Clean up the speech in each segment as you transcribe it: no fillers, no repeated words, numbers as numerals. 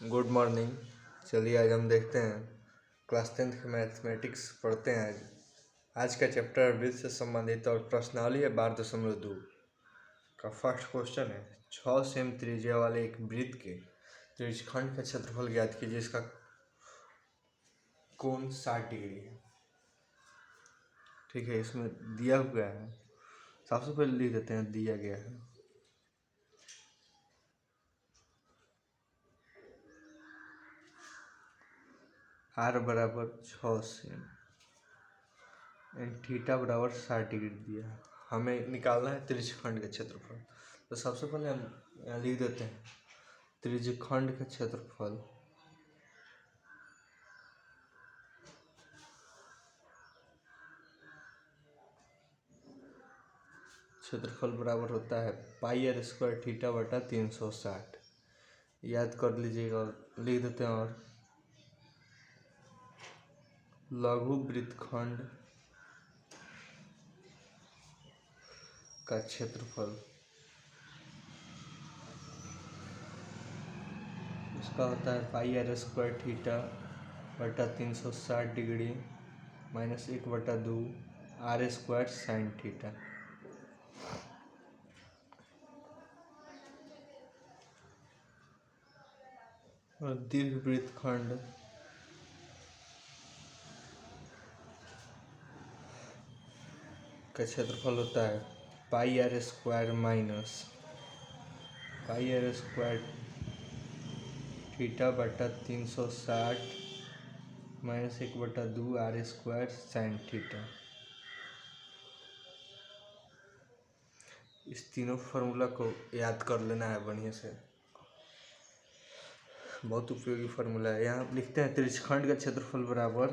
Good morning. चलिए आज हम देखते हैं क्लास 10th के मैथमेटिक्स पढ़ते हैं। आज का चैप्टर वृत्त से संबंधित और प्रश्नावली है 12.2 का फर्स्ट क्वेश्चन है 6 सेम त्रिज्या वाले एक वृत्त के त्रिज्यखंड का क्षेत्रफल ज्ञात कीजिए जिसका कोण 60 डिग्री है। ठीक है, इसमें दिया हुआ है, सबसे पहले लिख देते हैं दिया गया है। आर बराबर 6 सेम एंड थीटा बराबर 60 डिग्री दिया है। हमें निकालना है त्रिज्यखंड का क्षेत्रफल। तो सबसे पहले हम यहाँ लिख देते हैं त्रिज्यखंड का क्षेत्रफल बराबर होता है पाई आर स्क्वायर थीटा बटा 360। याद कर लीजिएगा और लिख देते हैं। और लघु वृत्तखंड का क्षेत्रफल इसका होता है पाई आर स्क्वायर थीटा बटा 360 degree minus 1/2 r square sine theta. और दीर्घ वृत्तखंड का क्षेत्रफल होता है pi r square minus pi r square theta बटा 360 minus 1/2 r square sine theta. इस तीनों फार्मूला को याद कर लेना है बढ़िया से, बहुत उपयोगी फार्मूला है। यहाँ लिखते हैं त्रिज्यखंड का क्षेत्रफल बराबर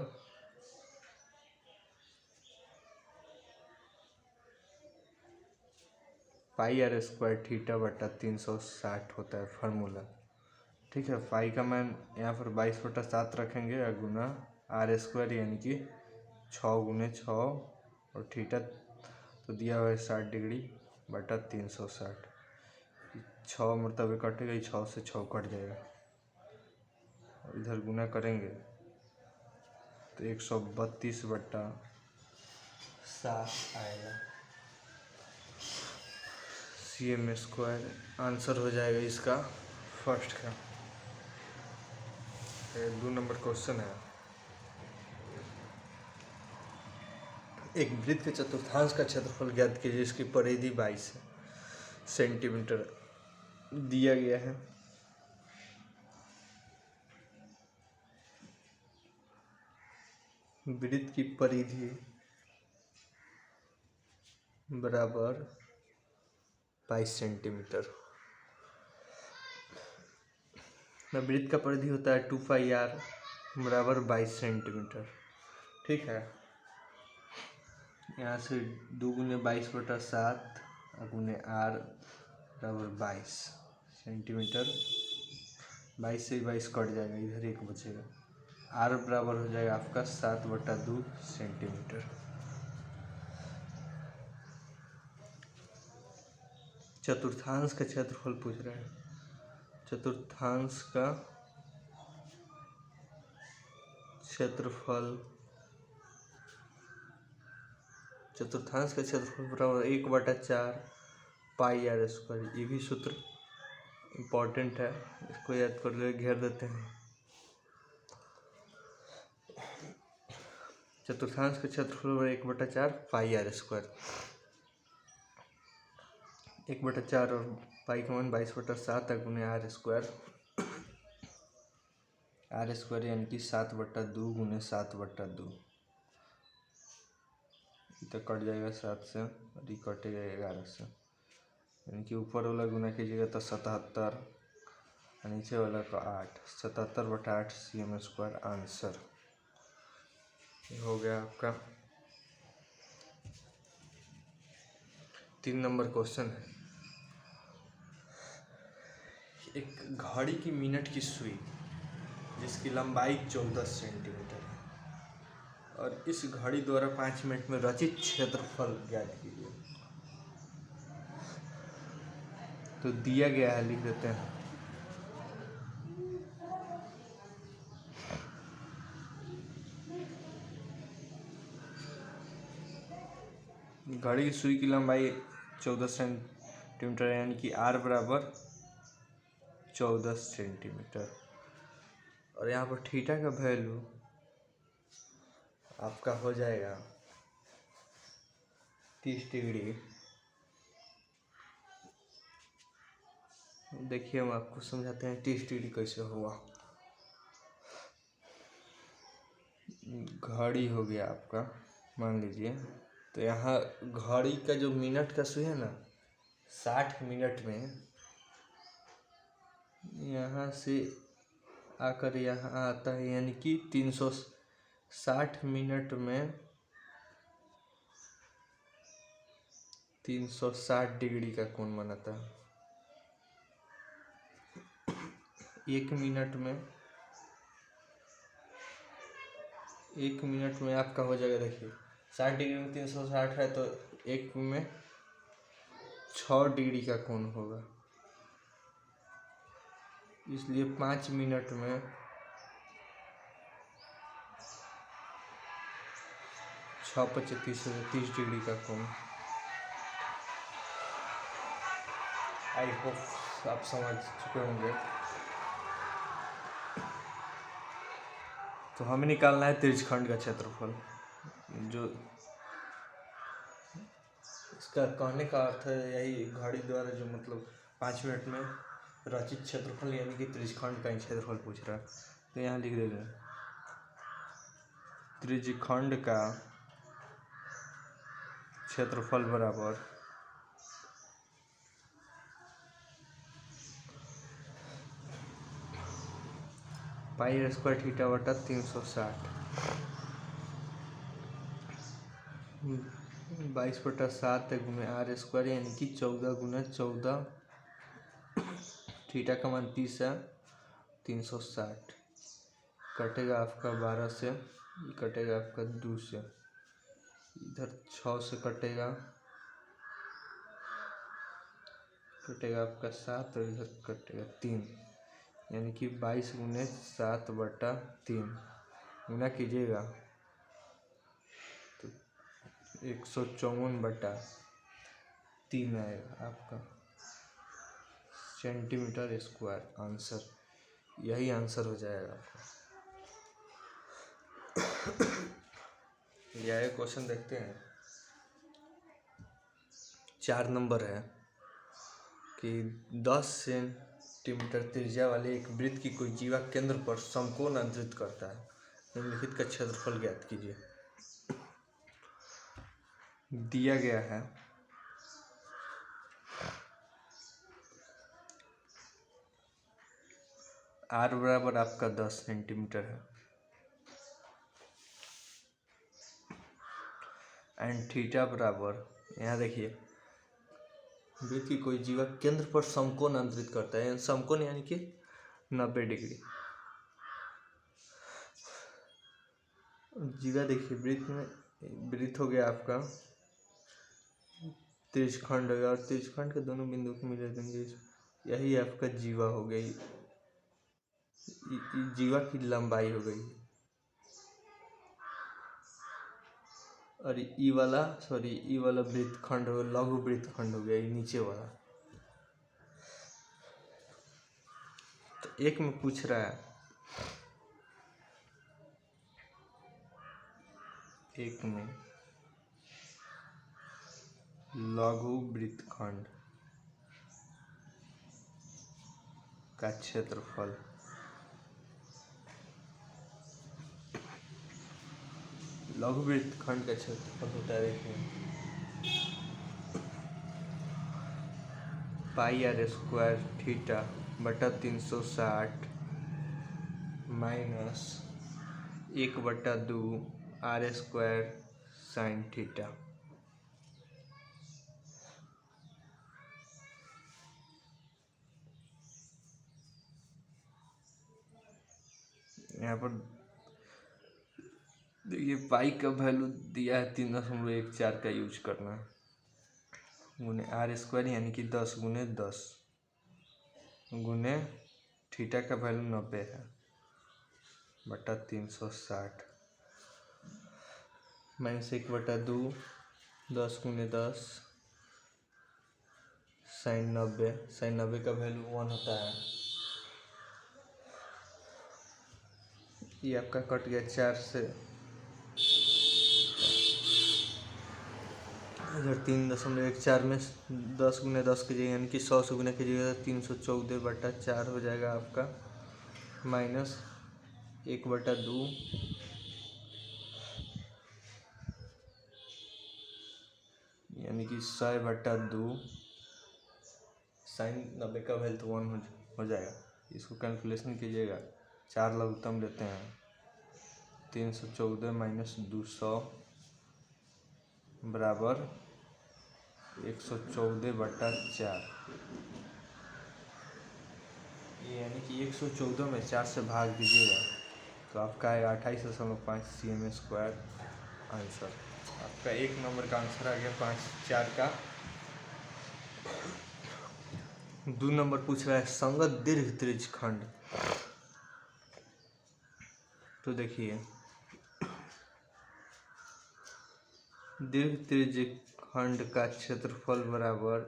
पाई आर स्क्वायर थीटा बटा 360 होता है फार्मूला। ठीक है, पाई का मान यहाँ पर 22/7 रखेंगे और गुना आर स्क्वायर यानी कि 6 गुने 6 और थीटा तो दिया हुआ है 60 डिग्री बटा 360। 6 मतलब कटेगा, 6 से 6 कट जाएगा और इधर गुना करेंगे तो 132/7 आएगा। CM स्क्वायर आंसर हो जाएगा इसका फर्स्ट का। 2 नंबर क्वेश्चन है एक वृत्त के चतुर्थांश का क्षेत्रफल ज्ञात कीजिए जिसकी परिधि 22 सेंटीमीटर दिया गया है। वृत्त की परिधि बराबर 22 सेंटीमीटर। वृत्त का परिधि होता है 2πr बराबर 22 सेंटीमीटर। ठीक है, यहाँ से 2 गुने 22/7 गुने r बराबर 22 सेंटीमीटर। 22 से 22 कट जाएगा, इधर 1 बचेगा। r बराबर हो जाएगा आपका 7/2 सेंटीमीटर। चतुर्थांश का क्षेत्रफल पूछ रहे हैं। चतुर्थांश का क्षेत्रफल बराबर 1/4 पाई आर स्क्वायर। ये भी सूत्र इम्पोर्टेंट है, इसको याद कर ले, घेर देते हैं। चतुर्थांश का क्षेत्रफल बराबर 1/4 पाई आर स्क्वायर। 1/4 और पाई का मान 22/7 गुने आर स्क्वायर यानी कि 7/2 गुने 7/2 तो कट जाएगा 7 से और ये कटेगा 11 से, यानी कि ऊपर वाला गुना कीजिएगा तो 77 और नीचे वाला का 8। 77/8 CM स्क्वायर आंसर हो गया आपका। 3 नंबर क्वेश्चन है एक घड़ी की मिनट की सुई जिसकी लंबाई 14 सेंटीमीटर है और इस घड़ी द्वारा 5 मिनट में रचित क्षेत्रफल ज्ञात कीजिए। तो दिया गया है, लिख देते हैं घड़ी की सुई की लंबाई 14 सेंटीमीटर, यानी कि R बराबर 14 सेंटीमीटर। और यहाँ पर थीटा का वैल्यू आपका हो जाएगा 30 डिग्री। देखिए हम आपको समझाते हैं 30 डिग्री कैसे हुआ। घड़ी हो गया आपका, मान लीजिए, तो यहाँ घड़ी का जो मिनट का सुई है ना, 60 मिनट में यहाँ से आकर यहाँ आता है, यानी कि 360 मिनट में 360 डिग्री का कोण बनाता है। 1 मिनट में आपका हो जाएगा। देखिए 60 डिग्री में 360 है, तो 1 में 6 डिग्री का कोण होगा, इसलिए 5 मिनट में 6 × 25 30 डिग्री का कोण। आई होप आप समझ चुके होंगे। तो हमें निकालना है त्रिज्यखंड का क्षेत्रफल। जो इसका कहने का अर्थ है यही, घड़ी द्वारा जो मतलब 5 मिनट में रचित क्षेत्रफल, यानी कि त्रिज्यखंड का ही क्षेत्रफल पूछ रहा है। तो यहाँ लिख देंगे त्रिज्यखंड का क्षेत्रफल बराबर πr² थीटा बटा 360, 22/7 गुने R², यानी कि 14 × 14। थीटा का मान 30 है, 360 कटेगा आपका 12 से, कटेगा आपका 2 से, इधर 6 से कटेगा आपका 7, और इधर कटेगा 3, यानी कि 22 × 7/3 गुना कीजिएगा तो 154/3 आएगा आपका सेंटीमीटर स्क्वायर। आंसर यही आंसर हो जाएगा आपका। यह क्वेश्चन देखते हैं। 4 नंबर है कि 10 सेंटीमीटर त्रिज्या वाले एक वृत्त की कोई जीवा केंद्र पर समकोण अंतरित करता है, निम्नलिखित का क्षेत्रफल ज्ञात कीजिए। दिया गया है R बराबर आपका 10 सेंटीमीटर है, एंड थीटा बराबर, यहाँ देखिए, वृत्त की कोई जीवा केंद्र पर समकोण अंतरित करता है, समकोण यानी कि 90 डिग्री। जीवा देखिए, वृत्त हो गया आपका त्रिज्यखंड हो गया, और त्रिज्यखंड के दोनों बिंदु को मिला देंगे, यही आपका जीवा हो गई, जीवा की लंबाई हो गई। और ई वाला वृत्तखंड हो, लघु वृत्तखंड हो गया, ये नीचे वाला। तो एक में पूछ रहा है, एक में लघु वृत्तखंड का क्षेत्रफल लघु वृत्तखंड का क्षेत्रफल होता है, देखिए πr² थीटा बटा 360 माइनस 1/2 R² साइन थीटा। यहाँ पर देखिए पाई का वैल्यू दिया है 3.14 का यूज करना है, गुने R², यानी कि 10 × 10 गुने थीटा का वैल्यू 90 है बटा 360 माइनस 1/2 10 × 10 sin 90, sin 90 का वैल्यू 1 होता है। ये आपका कट गया 4 से। अगर 3.14 में 10 × 10 कीजिएगा यानी कि 100 से गुना कीजिएगा तो 314/4 हो जाएगा आपका, माइनस 1/2 यानी कि 100/2 sin 90 का वैल्यू 1 हो जाएगा। इसको कैलकुलेशन कीजिएगा, 4 लघुत्तम लेते हैं। 314 - 200 बराबर 114/4, यानी कि 114 में 4 से भाग दीजिएगा तो आपका आएगा 28.5 cm²। आंसर आपका 1 नंबर का आंसर आ गया 5/4 का। 2 नंबर पूछ रहा है संगत दीर्घ त्रिज्य खंड। तो देखिए, दीर्घ त्रिज्य खंड का क्षेत्रफल बराबर,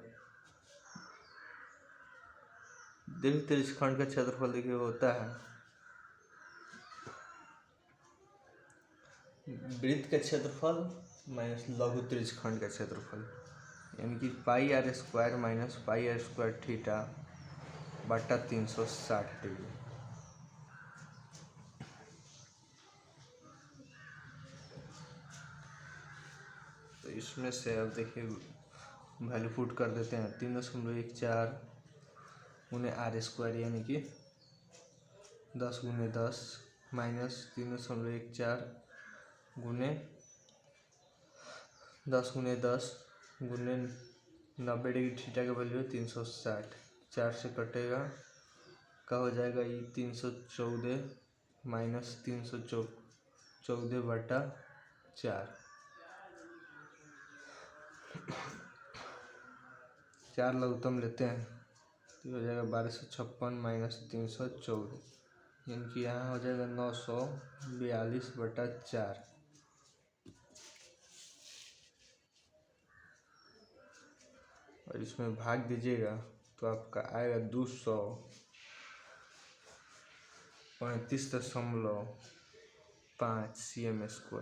दीर्घ त्रिज्य खंड का क्षेत्रफल देखिए होता है वृत्त का क्षेत्रफल माइनस लघु त्रिज्य खंड का क्षेत्रफल, यानी कि πr² - πr² थीटा बटा 360 डिग्री। तो इसमें से अब देखिए वैल्यू पुट कर देते हैं। 3.14 × r² यानी कि 10 × 10 माइनस 3.14 × 10 × 10 गुने 90 डिग्री थीटा का वैल्यू 360, 4 से कटेगा का हो जाएगा ये 314 माइनस 314/4, 4 लघुत्तम लेते हैं तो हो जाएगा 1256 माइनस 314, यानी कि यहाँ हो जाएगा 942/4। और इसमें भाग दीजिएगा तो आपका आएगा 235.5 cm²।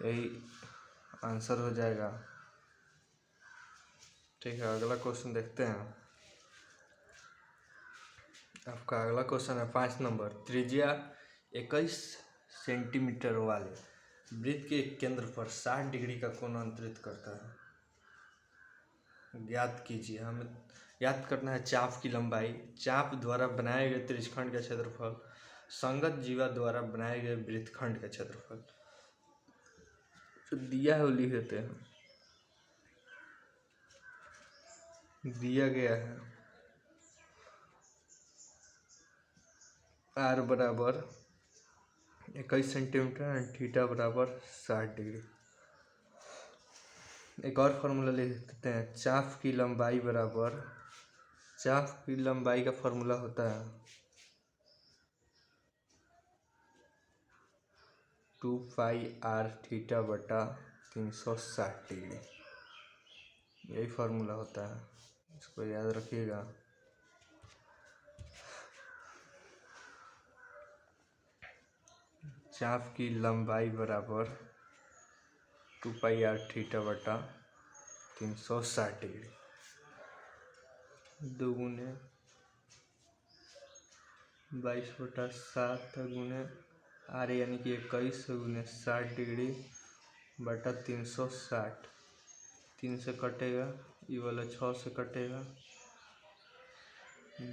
यही आंसर हो जाएगा। ठीक है, अगला क्वेश्चन देखते हैं। आपका अगला क्वेश्चन है 5 नंबर। त्रिज्या 21 सेंटीमीटर वाले वृत्त के केंद्र पर 60 डिग्री का कोण अंतरित करता है। ज्ञात कीजिए। हमें याद करना है चाप की लंबाई, चाप द्वारा बनाए गए त्रिज्यखंड का क्षेत्रफल, संगत जीवा द्वारा बनाए गए वृत्तखंड का क्षेत्रफल। तो दिया है वो लिख देते हैं। दिया गया है r बराबर 21 सेंटीमीटर एंड थीटा बराबर 60 डिग्री। एक और फॉर्मूला लिख देते हैं। चाप की लंबाई बराबर, चाप की लंबाई का फॉर्मूला होता है 2πr थीटा बटा 360 डिग्री। यही फॉर्मूला होता है, इसको याद रखिएगा। चाप की लंबाई बराबर 2πr थीटा बटा 360 डिग्री। 2 गुने 22/7 गुने r यानी कि 21 गुने 60 डिग्री बटा 360। 3 से कटेगा, ये वाला 6 से कटेगा,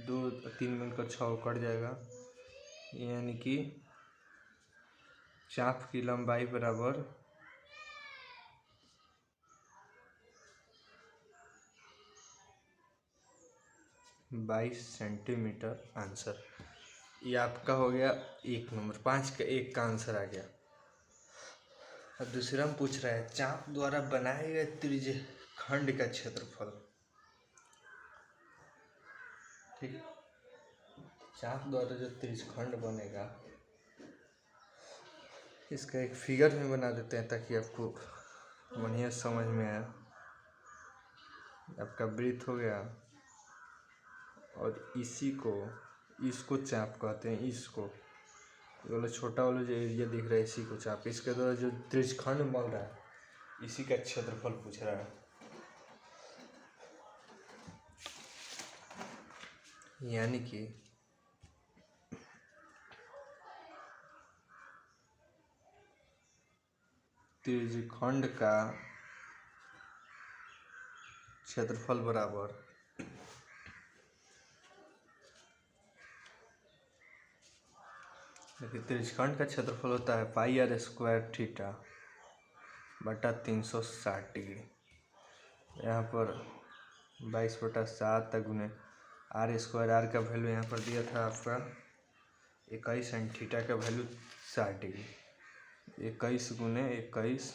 2 3 मिलकर 6 कट जाएगा, यानी कि चाप की लंबाई बराबर 22 सेंटीमीटर। आंसर ये आपका हो गया 1 नंबर। 5 का 1 का आंसर आ गया। अब दूसरा हम पूछ रहा है चाप द्वारा बनाए गए त्रिज्य खंड का क्षेत्रफल। ठीक, चाप द्वारा जो त्रिज्य खंड बनेगा इसका एक फिगर में बना देते हैं ताकि आपको बढ़िया समझ में आया। आपका वृत्त हो गया और इसको चाप कहते हैं। इसको ये वाला छोटा वाला जो एरिया दिख रहा है इसी को चाप। इसके द्वारा जो त्रिज्यखंड बन रहा है इसी का क्षेत्रफल पूछ रहा है। यानी कि त्रिज्यखंड का क्षेत्रफल बराबर देखिए त्रिज्यखंड का क्षेत्रफल होता है पाई आर स्क्वायर थीटा बटा 360 डिग्री। यहाँ पर 22/7 गुने आर स्क्वायर। आर का वैल्यू यहाँ पर दिया था आपका 21 एंड थीटा का वैल्यू 60 डिग्री। 21 गुने 21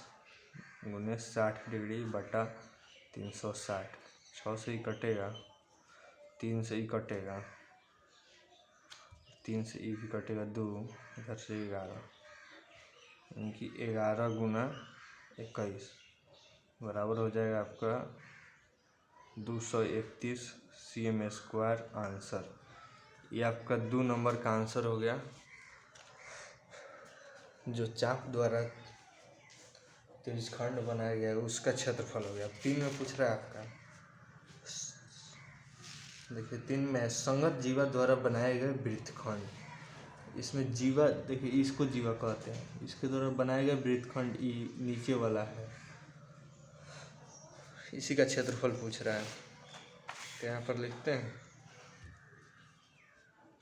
गुने 60 डिग्री बटा 360। 6 से ही कटेगा, 3 से ही कटेगा, 3 से ई भी कटेगा, 2 इधर से 11, यानी कि 11 गुना 21 बराबर हो जाएगा आपका 231 cm स्क्वायर आंसर। ये आपका 2 नंबर का आंसर हो गया। जो चाप द्वारा त्रिज्यखंड बनाया गया है उसका क्षेत्रफल हो गया। 3 में पूछ रहा है आपका, देखिए 3 में संगत जीवा द्वारा बनाए गए वृत्तखंड। इसमें जीवा देखिए इसको जीवा कहते हैं। इसके द्वारा बनाया गया वृत्तखंड ई नीचे वाला है, इसी का क्षेत्रफल पूछ रहा है। तो यहाँ पर लिखते हैं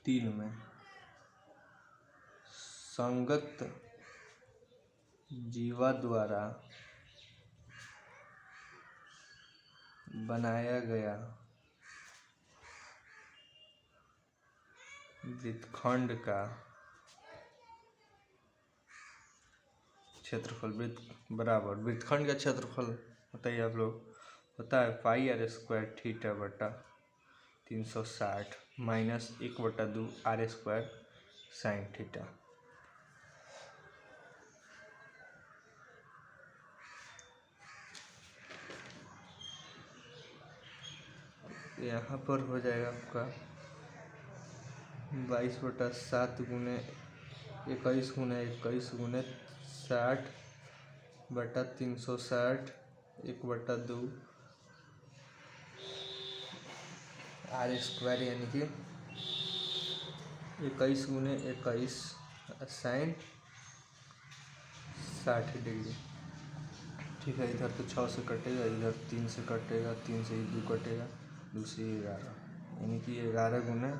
3 में संगत जीवा द्वारा बनाया गया वृत्तखंड का क्षेत्रफल बराबर वृत्तखंड का क्षेत्रफल बताइए आप लोग, होता है पाई आर स्क्वायर थीटा बटा 360 minus 1/2 r square sine theta. यहाँ पर हो जाएगा आपका 22/7 गुने 21 गुने 21 गुने 60 बटा 360 1/2 आर स्क्वायर, यानी कि 21 गुने 21 साइन 60 डिग्री। ठीक है, इधर तो 6 से कटेगा, इधर 3 से कटेगा, 3 से 2 कटेगा, 2 से 11, यानी कि 11 गुने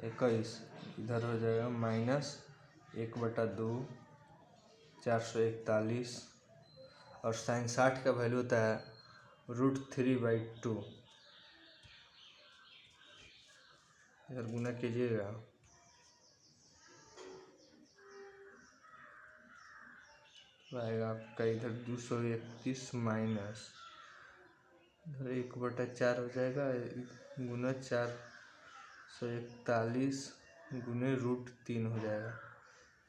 21 इधर हो जाएगा माइनस 1/2 441 और साइन 60 का वैल्यू होता है √3/2। इधर गुना कीजिएगा आएगा आपका इधर 231 माइनस इधर 1/4 हो जाएगा गुना 441 गुने √3 हो जाएगा,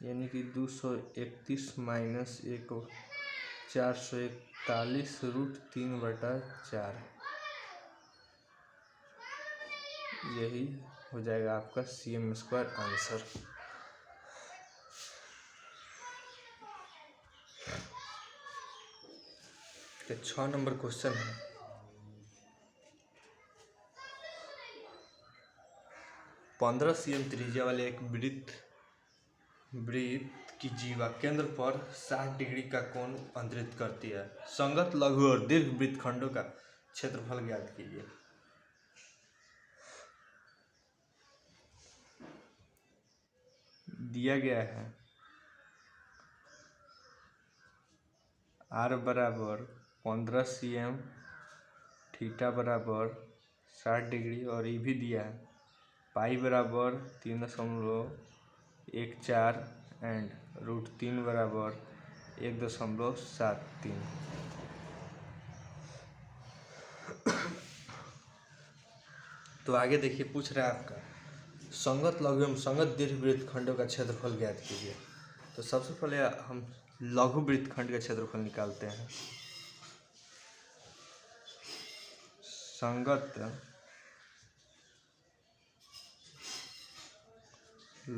यानी कि 231 माइनस 441 √3/4। यही हो जाएगा आपका cm स्क्वायर आंसर। तो 6 नंबर क्वेश्चन है, पंद्रह cm त्रिज्या वाले एक वृत्त की जीवा केंद्र पर 60 डिग्री का कोण अंतरित करती है। संगत लघु और दीर्घ वृत्तखंडों का क्षेत्रफल ज्ञात कीजिए। दिया गया है r बराबर 15 cm, थीटा बराबर 60 डिग्री और ये भी दिया है पाई बराबर 3.14 एंड √3 बराबर 1.73। तो आगे देखिए पूछ रहा है आपका संगत लघु एवं संगत दीर्घ वृत्तखंडों का क्षेत्रफल ज्ञात कीजिए। तो सबसे पहले हम लघु वृत्तखंड का क्षेत्रफल निकालते हैं। संगत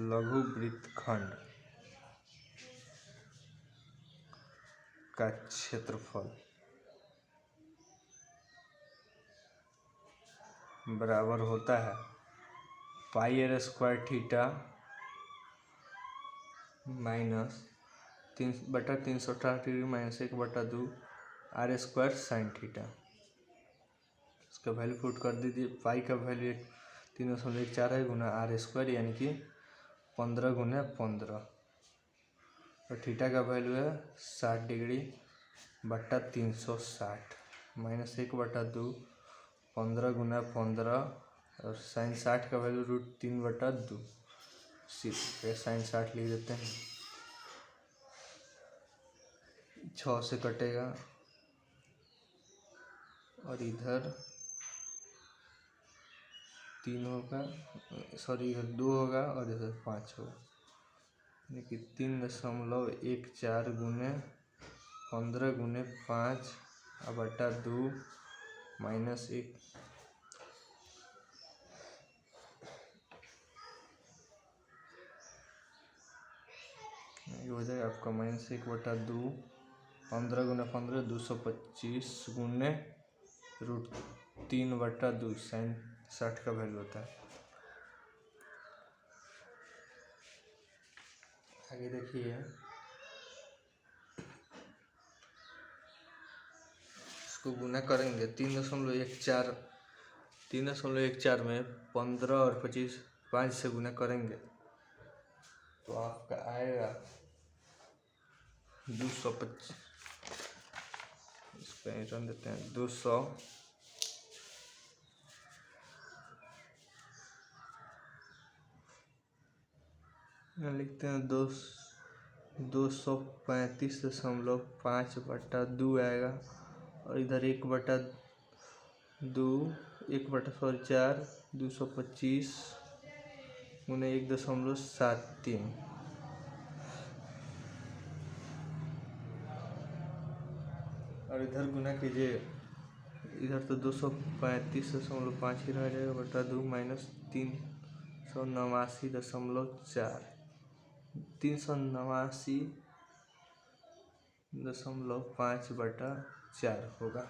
लघु वृत्तखंड का क्षेत्रफल बराबर होता है pi r square theta minus 3/360 minus 1/2 r square sine theta. इसका वैल्यू पुट कर दीजिए। पाई का वैल्यू 3.14 है गुना आर स्क्वायर यानी कि 15 गुना 15 और थीटा का वैल्यू है 60 डिग्री बट्टा 360 माइनस 1/2 15 गुना 15 और साइन 60 का वैल्यू √3/2 सिर्फ साइन 60 लिख देते हैं। 6 से कटेगा और इधर 3 होगा, सॉरी इधर 2 होगा और इधर 5 होगा यानी कि 3.14 गुने 15 गुने 5/2 माइनस 1 हो जाएगा आपका माइनस 1/2 15 गुना 15 225 गुने √3/2 साइन 60 का वैल्यू होता है। आगे देखिए इसको गुना करेंगे 3.14 में 15 और 25 5 से गुना करेंगे तो आपका आएगा 225। इस पर रन देते हैं 200 लिखते हैं 235.5/2 आएगा और इधर 1/4 225 गुने 1.73 और इधर गुना कीजिए। इधर तो 235.5 ही रह जाएगा बटा 2 माइनस 389.4 389.5/4 होगा।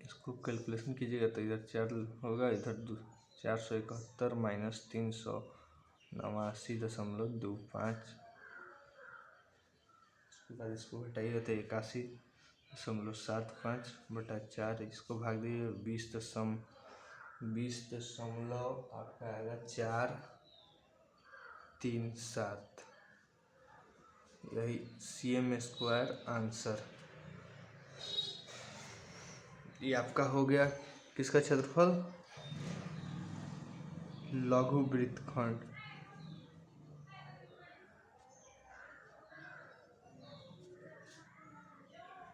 इसको कैलकुलेशन कीजिएगा तो इधर 4 होगा, इधर 471 माइनस 389.25। उसके बाद इसको घटाइएगा तो 81.75/4। इसको भाग दीजिए 20 दशमलव आपका आएगा 437। यही cm² आंसर। ये आपका हो गया किसका क्षेत्रफल? लघु वृत्तखंड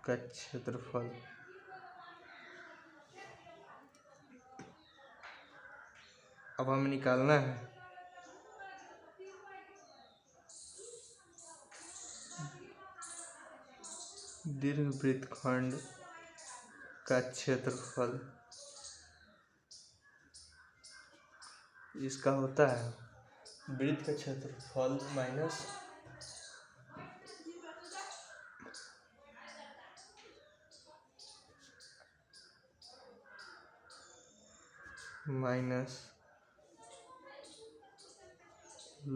का क्षेत्रफल। अब हमें निकालना है दीर्घवृत्तखंड का क्षेत्रफल। इसका होता है वृत्त का क्षेत्रफल माइनस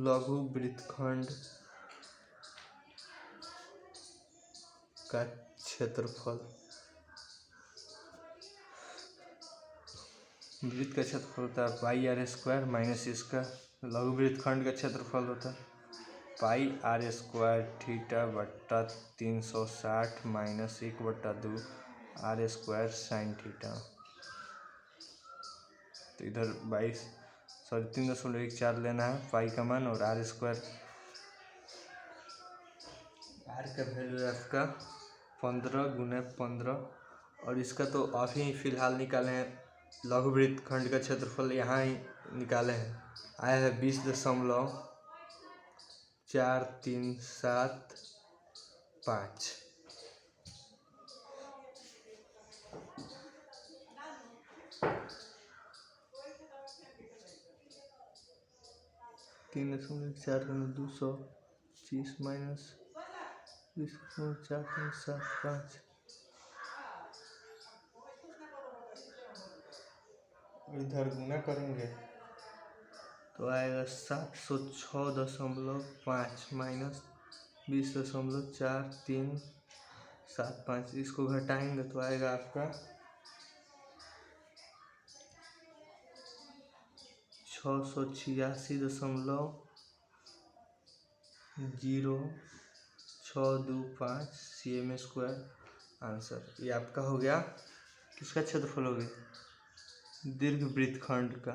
लघु वृत्तखंड का क्षेत्रफल। वृत्त का क्षेत्रफल होता है पाई आर स्क्वायर माइनस इसका लघु वृत्तखंड का क्षेत्रफल होता है पाई आर स्क्वायर थीटा बट्टा 360 minus 1/2 r square sine theta. तो इधर 3.14 लेना है पाई का मान और आर स्क्वायर आर का वैल्यू है आपका 15 गुना 15 और इसका तो अभी फिलहाल निकाले हैं लघु वृत्तखंड का क्षेत्रफल यहाँ ही निकाले हैं आया है 20 4375। 3.14 गुने 225 माइनस 20.4375। इधर गुना करेंगे तो आएगा 706.5 माइनस 20.4375। इसको घटाएंगे तो आएगा आपका 686.0625 cm²। आंसर ये आपका हो गया। किसका क्षेत्रफल हो गया? दीर्घ वृत्तखंड का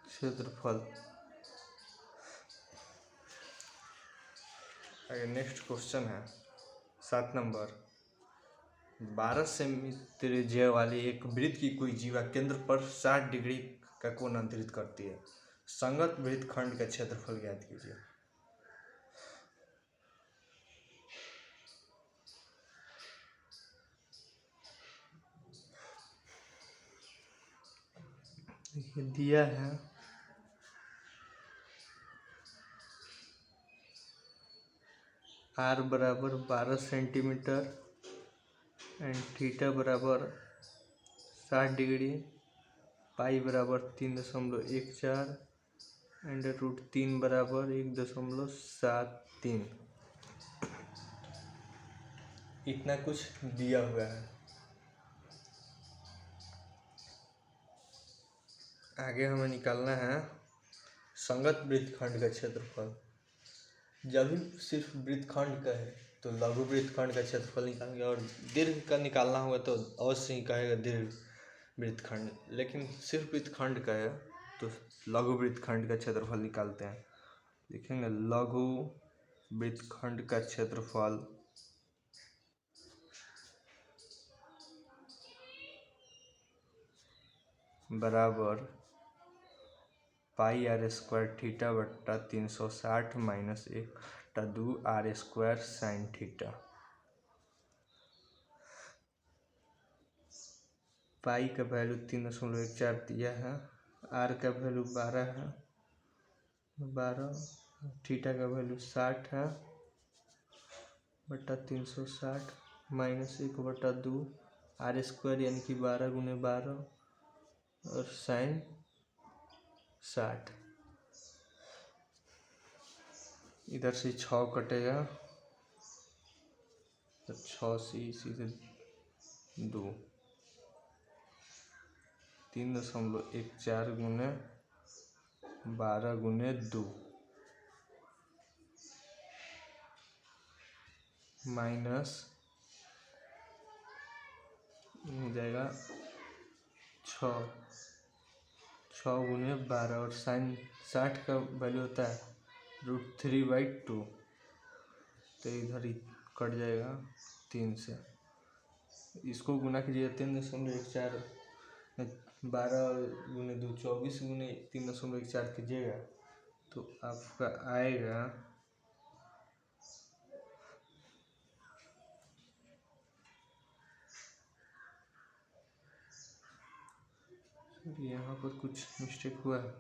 क्षेत्रफल। आगे नेक्स्ट क्वेश्चन है 7 नंबर। 12 सेमी त्रिज्या वाली एक वृत्त की कोई जीवा केंद्र पर 60 डिग्री का कोण अंतरित करती है। संगत वृत्तखंड का क्षेत्रफल ज्ञात कीजिए। दिया है r बराबर 12 सेंटीमीटर एंड थीटा बराबर 60 डिग्री, पाई बराबर 3.14 एंड √3 बराबर 1.73। इतना कुछ दिया हुआ है। आगे हमें निकालना है संगत वृत्तखंड का क्षेत्रफल। जब भी सिर्फ वृत्तखंड का है तो लघु वृत्तखंड का क्षेत्रफल निकालेंगे, और दीर्घ का निकालना होगा तो अवश्य ही कहेगा दीर्घ वृत्तखंड। लेकिन सिर्फ वृत्तखंड का है तो लघु वृत्तखंड का क्षेत्रफल निकालते हैं। लिखेंगे लघु वृत्तखंड का क्षेत्रफल बराबर पाई r² थीटा बट्टा 360 माइनस 1/2 r² साइन थीटा। पाई का वैल्यू 3.14 दिया है, r का वैल्यू 12 है, 12, थीटा का वैल्यू 60 है बट्टा 360 माइनस 1/2 r² यानी कि 12 गुने 12 और साइन 60। इधर से 6 कटेगा तो 6 से सीधे 2, 3.14 गुने 12 गुने 2 माइनस हो जाएगा 6 गुने 12 और साइन 60 का वैल्यू होता है √3/2, तो इधर ही कट जाएगा 3 से। इसको गुना कीजिए 3.14, 12 गुने 2 24 गुने 3.14 कीजिएगा तो आपका आएगा यहाँ पर कुछ मिस्टेक हुआ है।